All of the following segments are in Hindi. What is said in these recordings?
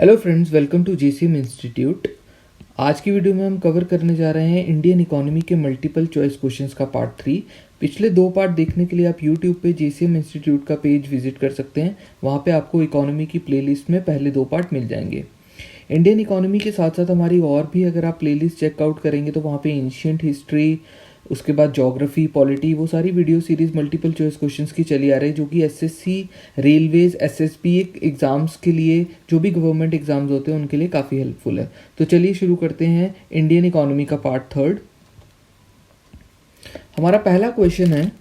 Hello friends, welcome to GCM institute. आज की वीडियो में हम कवर करने जा रहे हैं इंडियन इकोनॉमी के मल्टीपल चॉइस क्वेश्चंस का पार्ट 3। पिछले 2 पार्ट देखने के लिए आप यूट्यूब पे जीसीएम इंस्टीट्यूट का पेज विजिट कर सकते हैं। वहाँ पे आपको इकोनॉमी की प्लेलिस्ट में पहले 2 पार्ट मिल जाएंगे। इंडियन इकोनॉमी के साथ साथ हमारी और भी अगर आप प्लेलिस्ट चेकआउट करेंगे तो वहाँ पे एंशियंट हिस्ट्री, उसके बाद ज्योग्राफी, पॉलिटी, वो सारी video series multiple choice questions की चली आ रही है, जो कि एसएससी, रेलवेज, एसएसबी एग्ज़ाम्स के लिए, जो भी गवर्नमेंट एग्ज़ाम्स होते हैं उनके लिए काफ़ी हेल्पफुल है। तो चलिए शुरू करते हैं इंडियन इकोनॉमी का पार्ट 3। हमारा पहला क्वेश्चन है,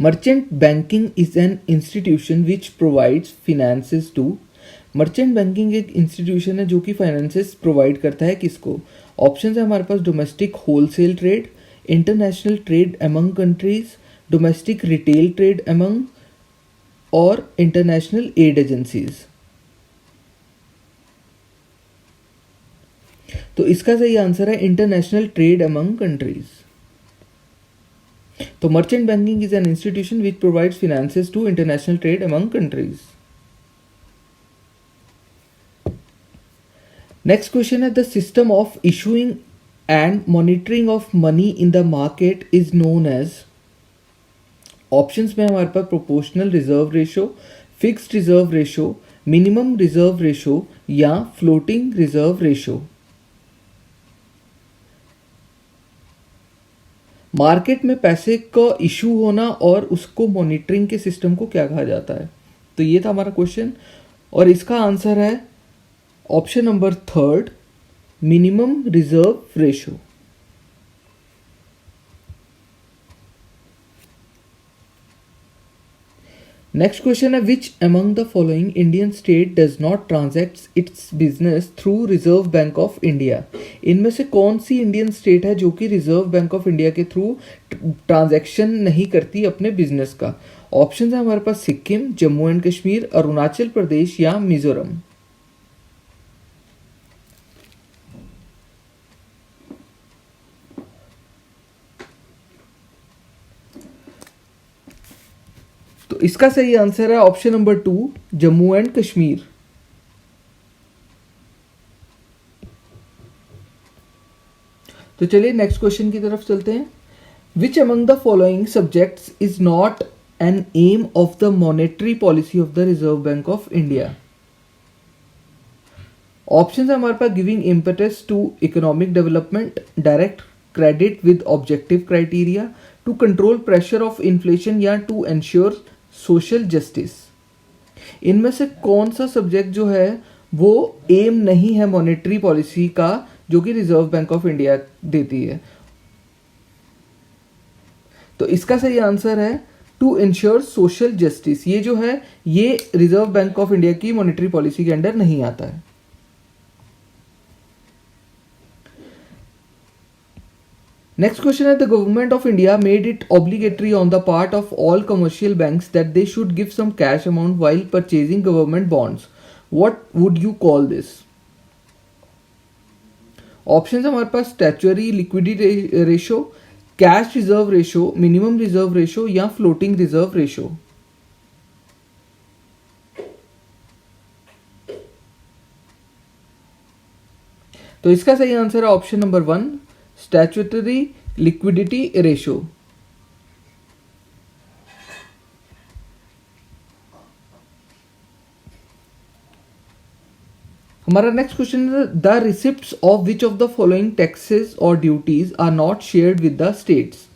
merchant banking is an institution which provides finances to. Merchant banking एक इंस्टीट्यूशन है जो कि फाइनेंसेस प्रोवाइड करता है किसको? ऑप्शन है हमारे पास domestic wholesale trade, international trade among countries, domestic retail trade among, और इंटरनेशनल एड एजेंसीज। तो इसका सही आंसर है इंटरनेशनल ट्रेड अमंग कंट्रीज। तो merchant banking is an institution which provides finances to international trade among countries. Next question है, the system of issuing and monitoring of money in the market is known as. Options में हमारे पास proportional reserve ratio, fixed reserve ratio, minimum reserve ratio या फ्लोटिंग रिजर्व रेशो। मार्केट में पैसे का इशू होना और उसको मॉनिटरिंग के सिस्टम को क्या कहा जाता है? तो ये था हमारा क्वेश्चन और इसका आंसर है option number 3, minimum reserve ratio. Next question है, which among the following Indian state does not transact its business through Reserve bank of India. इनमें से कौन सी इंडियन स्टेट है जो कि रिजर्व बैंक ऑफ इंडिया के थ्रू ट्रांजैक्शन नहीं करती अपने बिजनेस का? ऑप्शन है हमारे पास सिक्किम, जम्मू एंड कश्मीर, अरुणाचल प्रदेश या मिजोरम। तो इसका सही आंसर है option number 2, Jammu and Kashmir. तो चलिए नेक्स्ट क्वेश्चन की तरफ चलते हैं। Which among the following subjects is not an aim of the monetary policy of the reserve bank of India? Option है हमारे पास giving impetus to economic development, direct credit with objective criteria, to control pressure of inflation या टू एंश्योर सोशल जस्टिस। इनमें से कौन सा सब्जेक्ट जो है वो एम नहीं है मॉनेटरी पॉलिसी का जो कि रिजर्व बैंक ऑफ इंडिया देती है? तो इसका सही आंसर है टू इंश्योर सोशल जस्टिस। ये जो है ये रिजर्व बैंक ऑफ इंडिया की मॉनेटरी पॉलिसी के अंडर नहीं आता है। Next question is, the government of India made it obligatory on the part of all commercial banks that they should give some cash amount while purchasing government bonds. What would you call this? Options हमारे पास statutory liquidity ratio, cash reserve ratio, minimum reserve ratio या floating reserve ratio. तो इसका सही आंसर है option number 1, statutory liquidity ratio. हमारा नेक्स्ट क्वेश्चन है, the receipts of which of the following taxes और duties are not shared with the states.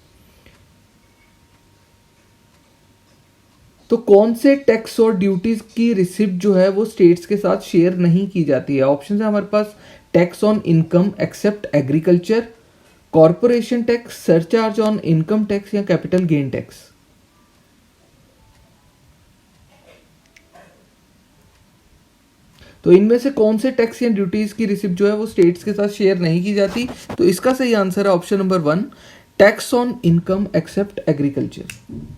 तो कौन से टैक्स और ड्यूटीज की रिसिप्ट जो है वो स्टेट्स के साथ शेयर नहीं की जाती है? ऑप्शन है हमारे पास tax on income except agriculture, corporation tax, surcharge on income tax या कैपिटल गेन टैक्स। तो इनमें से कौन से टैक्स या ड्यूटीज की रिसिप्ट जो है वो स्टेट्स के साथ शेयर नहीं की जाती? तो इसका सही आंसर है option number 1, tax on income except agriculture.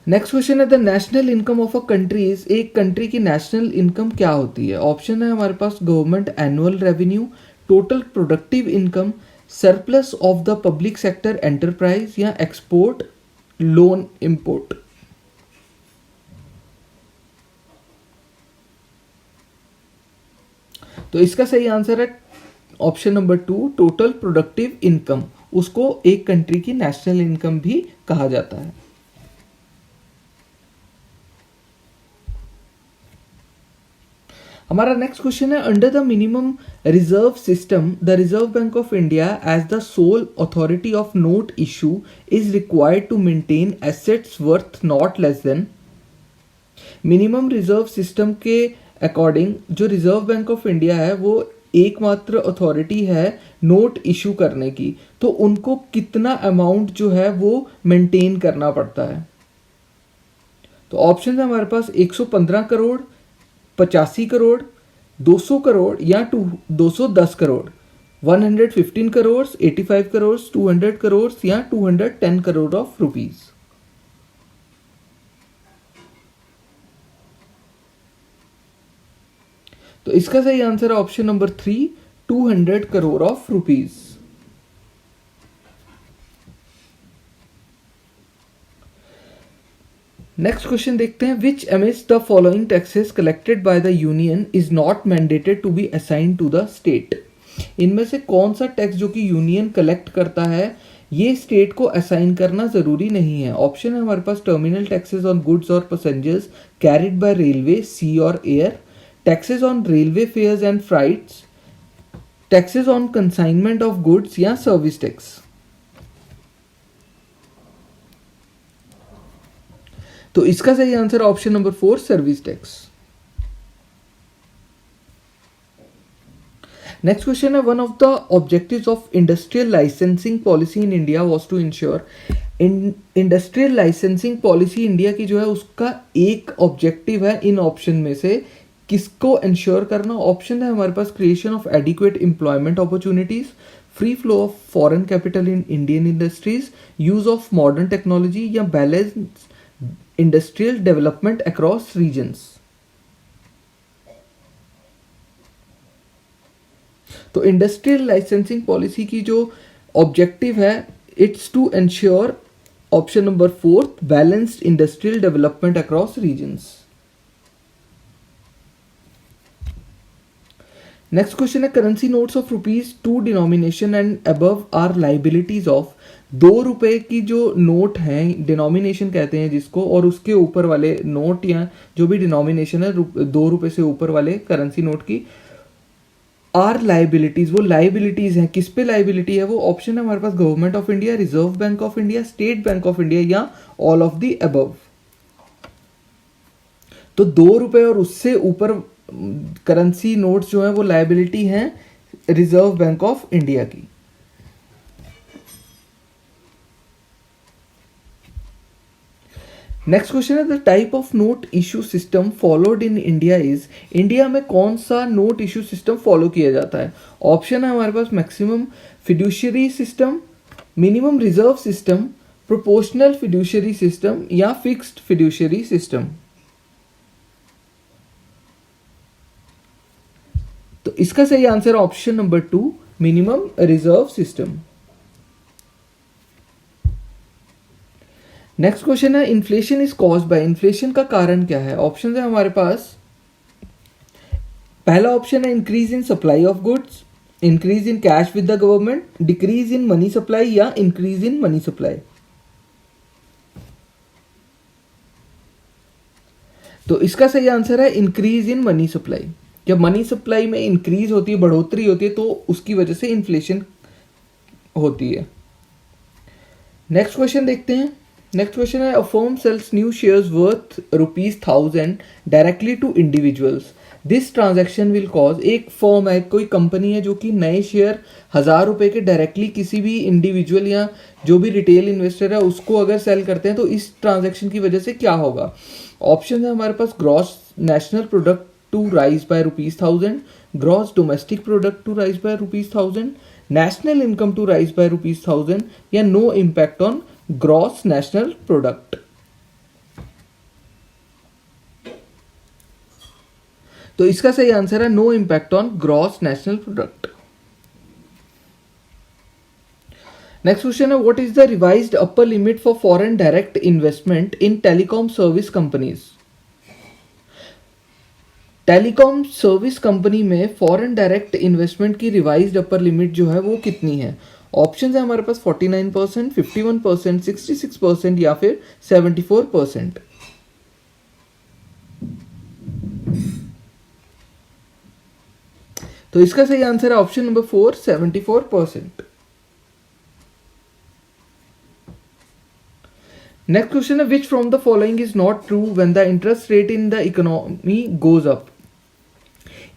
Next question है, the national income of a country is. एक कंट्री की नेशनल इनकम क्या होती है? ऑप्शन है हमारे पास government annual revenue, total productive income, surplus of the public sector enterprise या एक्सपोर्ट लोन इंपोर्ट। तो इसका सही आंसर है option number 2, total productive income. उसको एक कंट्री की नेशनल इनकम भी कहा जाता है। हमारा नेक्स्ट क्वेश्चन है, under the minimum reserve system the reserve bank of India as the sole authority of note issue is required to maintain assets worth not less than. Minimum reserve system के अकॉर्डिंग जो रिजर्व बैंक ऑफ इंडिया है वो एकमात्र अथॉरिटी है नोट इशू करने की, तो उनको कितना अमाउंट जो है वो मेंटेन करना पड़ता है। तो ऑप्शन है हमारे पास 115 करोड़, 85 करोड़, 200 करोड़ या 210 करोड़। 115 करोड़, 85 करोड़, 200 करोड़ या 210 करोड़ ऑफ रुपीज। तो इसका सही आंसर है option number 3, 200 crore of rupees. Next question देखते हैं, which amidst the following taxes collected by the union is not mandated to be assigned to the state. इनमें से कौन सा टैक्स जो कि यूनियन कलेक्ट करता है ये स्टेट को असाइन करना जरूरी नहीं है। ऑप्शन है हमारे पास, टर्मिनल टैक्सेस ऑन गुड्स और passengers carried by railway, sea और air, taxes on railway fares and freights, taxes on consignment of goods या सर्विस टैक्स। तो इसका सही answer option number 4, service tax. Next question है, one of the objectives of industrial licensing policy in India was to ensure. Industrial licensing policy India की जो है उसका एक ऑब्जेक्टिव है इन ऑप्शन में से किसको इंश्योर करना। ऑप्शन है हमारे पास, creation of adequate employment opportunities, free flow of foreign capital in Indian industries, use of modern technology या balance industrial development across regions. तो इंडस्ट्रियल लाइसेंसिंग पॉलिसी की जो ऑब्जेक्टिव है, it's to ensure option number 4, balanced industrial development across regions. Next question है, currency notes of ₹2 denomination and above are liabilities of. 2 रुपए की जो नोट है, डिनोमिनेशन कहते हैं जिसको, और उसके ऊपर वाले नोट या जो भी डिनोमिनेशन है 2 रुपए से ऊपर वाले करेंसी नोट की, आर लाइबिलिटीज, वो लाइबिलिटीज हैं। किस पे लाइबिलिटी है वो? ऑप्शन है हमारे पास, Government of India, Reserve bank of India, State Bank of India या ऑल ऑफ द अबव। तो 2 रुपए और उससे ऊपर करेंसी नोट्स जो है वो लाइबिलिटी हैं रिजर्व बैंक ऑफ इंडिया की। नेक्स्ट क्वेश्चन है, the type of note issue system followed in India is. India में कौन सा नोट इशू सिस्टम फॉलो किया जाता है? ऑप्शन है हमारे पास, maximum fiduciary system, minimum reserve system, proportional fiduciary system या फिक्स्ड फिड्यूशियरी सिस्टम। तो इसका सही answer option number 2, minimum reserve system. Next question है, inflation is caused by. Inflation का कारण क्या है? ऑप्शन है हमारे पास, पहला ऑप्शन है increase in supply of goods, increase in cash with the government, decrease in money supply या इंक्रीज इन मनी सप्लाई। तो इसका सही आंसर है इंक्रीज इन मनी सप्लाई। जब मनी सप्लाई में इंक्रीज होती है, बढ़ोतरी होती है, तो उसकी वजह से इन्फ्लेशन होती है। नेक्स्ट क्वेश्चन देखते हैं। नेक्स्ट क्वेश्चन है, a firm sells new shares worth ₹1000 directly to individuals, this transaction will cause. एक फर्म है, कोई कंपनी है जो कि नए शेयर ₹1000 के डायरेक्टली किसी भी इंडिविजुअल या जो भी रिटेल इन्वेस्टर है उसको अगर सेल करते हैं, तो इस ट्रांजैक्शन की वजह से क्या होगा? ऑप्शन है हमारे पास, gross national product to rise by ₹1000, gross domestic product to rise by ₹1000, national income to rise by ₹1000 या no impact on gross national product. तो इसका सही आंसर है no impact on gross national product. Next question है what is the revised upper limit for foreign direct investment in telecom service companies. Telecom service company में फॉरेन डायरेक्ट इन्वेस्टमेंट की रिवाइज्ड अपर लिमिट जो है वो कितनी है। ऑप्शन है हमारे पास 49%, 51%, 66% या फिर 74%। तो इसका सही आंसर है ऑप्शन नंबर 4, 74%। नेक्स्ट क्वेश्चन है which from the following is not true when the interest rate in the economy goes up.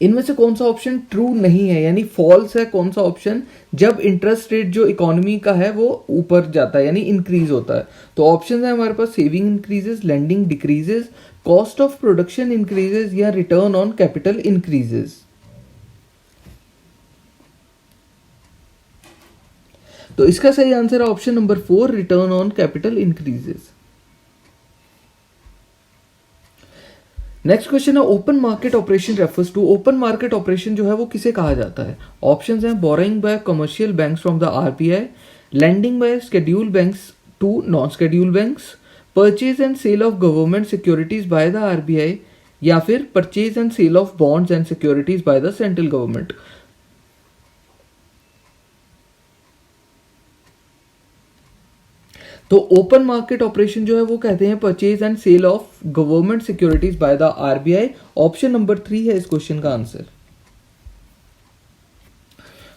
इनमें से कौन सा ऑप्शन ट्रू नहीं है यानी फॉल्स है, कौन सा ऑप्शन, जब इंटरेस्ट रेट जो इकोनॉमी का है वो ऊपर जाता है यानी इंक्रीज होता है। तो ऑप्शन है हमारे पास saving increases, lending decreases, cost of production increases या रिटर्न ऑन कैपिटल इंक्रीजेस। तो इसका सही आंसर है option number 4, return on capital increases. Next question है open market operation refers to. Open market operation जो है वो किसे कहा जाता है। ऑप्शंस हैं borrowing by commercial banks from the RBI, lending by scheduled banks to non scheduled banks, purchase and sale of government securities by the RBI या फिर purchase and sale of bonds and securities by the central government. तो ओपन मार्केट ऑपरेशन जो है वो कहते हैं purchase and sale of government securities by the RBI. Option number 3 है इस क्वेश्चन का आंसर।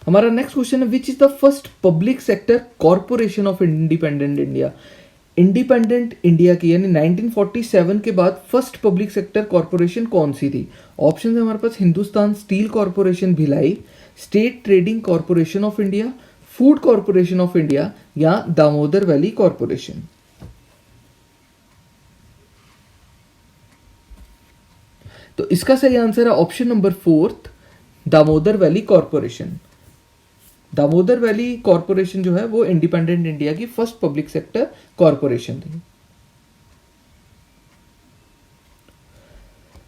हमारा नेक्स्ट क्वेश्चन है which is the first public sector corporation of independent India. Independent India की यानी 1947 के बाद फर्स्ट पब्लिक सेक्टर कॉर्पोरेशन कौन सी थी। ऑप्शन है हमारे पास Hindustan steel corporation Bhilai, state trading corporation of India, food corporation of India या दामोदर वैली कॉर्पोरेशन। तो इसका सही आंसर है option number 4, Damodar valley corporation. Damodar valley corporation जो है वो इंडिपेंडेंट इंडिया की फर्स्ट पब्लिक सेक्टर कॉर्पोरेशन थी।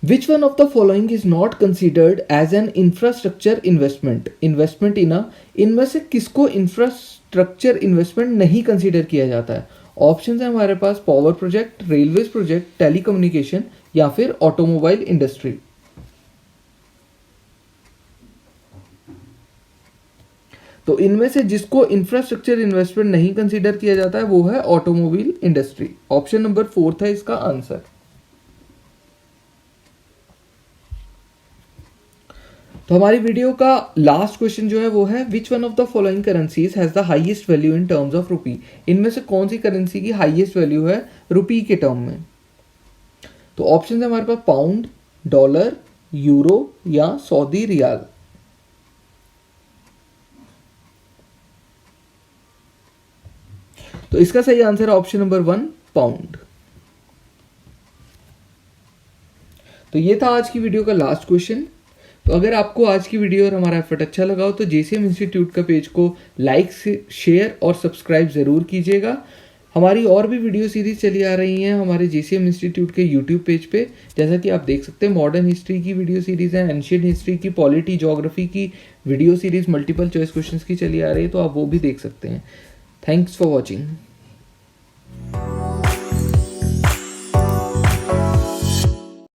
Which one of the following is not considered as an infrastructure investment? Investment in a, इनमें से किसको इंफ्रास्ट्रक्चर इन्वेस्टमेंट नहीं कंसीडर किया जाता है। ऑप्शन है हमारे पास power project, railways project, telecommunication या फिर ऑटोमोबाइल इंडस्ट्री। तो इनमें से जिसको इंफ्रास्ट्रक्चर इन्वेस्टमेंट नहीं कंसीडर किया जाता है वो है ऑटोमोबाइल इंडस्ट्री। ऑप्शन नंबर 4 है इसका आंसर। तो हमारी वीडियो का लास्ट क्वेश्चन जो है वो है which one of the following currencies has the highest value in terms of rupee. इनमें से कौन सी करेंसी की हाईएस्ट वैल्यू है रुपी के टर्म में। तो ऑप्शन है हमारे पास पाउंड, डॉलर, यूरो या सऊदी रियाल। तो इसका सही आंसर है ऑप्शन नंबर 1, पाउंड। तो ये था आज की वीडियो का लास्ट क्वेश्चन। तो अगर आपको आज की वीडियो और हमारा एफर्ट अच्छा लगा हो तो जेसीएम इंस्टीट्यूट का पेज को लाइक, शेयर और सब्सक्राइब ज़रूर कीजिएगा। हमारी और भी वीडियो सीरीज चली आ रही हैं हमारे जेसीएम इंस्टीट्यूट के यूट्यूब पेज पे। जैसा कि आप देख सकते हैं मॉडर्न हिस्ट्री की वीडियो सीरीज है, एंशिएंट हिस्ट्री की, पॉलिटी, ज्योग्राफी की video series, multiple choice questions की चली आ रही है, तो आप वो भी देख सकते हैं। Thanks for watching.